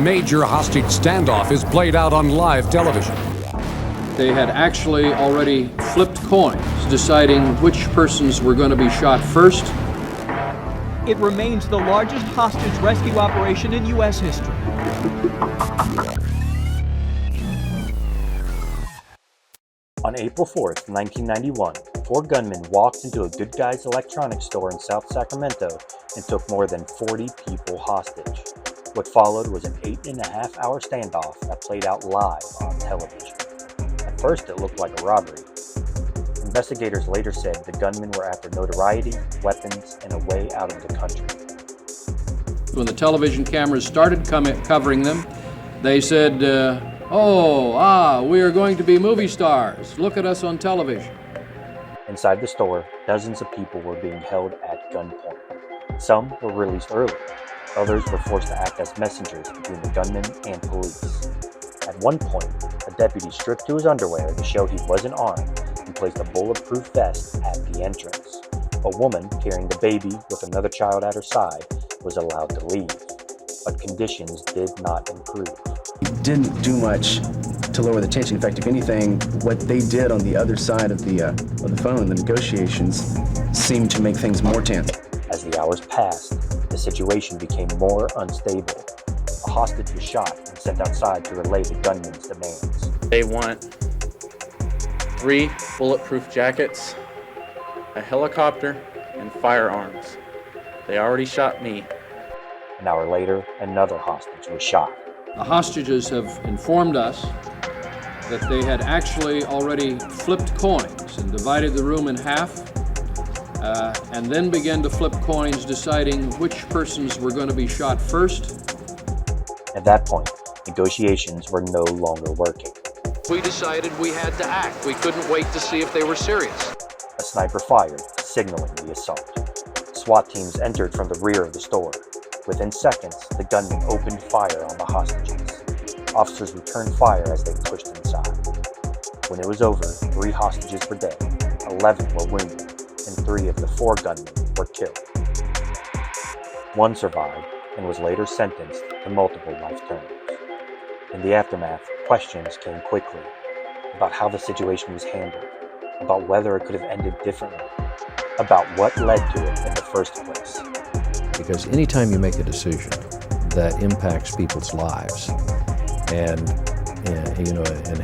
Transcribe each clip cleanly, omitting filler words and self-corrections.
major hostage standoff is played out on live television. They had actually already flipped coins, deciding which persons were going to be shot first. It remains the largest hostage rescue operation in U.S. history. On April 4th, 1991, 4 gunmen walked into a Good Guys electronics store in South Sacramento and took more than 40 people hostage. What followed was an 8.5-hour standoff that played out live on television. At first, it looked like a robbery. Investigators later said the gunmen were after notoriety, weapons, and a way out of the country. When the television cameras started covering them, they said, we are going to be movie stars. Look at us on television. Inside the store, dozens of people were being held at gunpoint. Some were released early. Others were forced to act as messengers between the gunmen and police. At one point, a deputy stripped to his underwear to show he wasn't armed and placed a bulletproof vest at the entrance. A woman carrying the baby with another child at her side was allowed to leave, but conditions did not improve. It didn't do much to lower the tension. In fact, if anything, what they did on the other side of the phone, the negotiations, seemed to make things more tense. As the hours passed, the situation became more unstable. A hostage was shot and sent outside to relay the gunmen's demands. They want 3 bulletproof jackets, a helicopter, and firearms. They already shot me. An hour later, another hostage was shot. The hostages have informed us that they had actually already flipped coins and divided the room in half, and then began to flip coins, deciding which persons were going to be shot first. At that point, negotiations were no longer working. We decided we had to act. We couldn't wait to see if they were serious. A sniper fired, signaling the assault. SWAT teams entered from the rear of the store. Within seconds, the gunmen opened fire on the hostages. Officers returned fire as they pushed inside. When it was over, 3 hostages were dead, 11 were wounded, and 3 of the 4 gunmen were killed. 1 survived and was later sentenced to multiple life terms. In the aftermath, questions came quickly about how the situation was handled, about whether it could have ended differently, about what led to it in the first place. Because anytime you make a decision that impacts people's lives and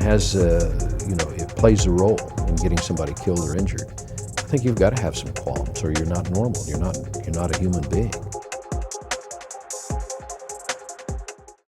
has it plays a role in getting somebody killed or injured, I think you've got to have some qualms, or you're not normal. You're not a human being.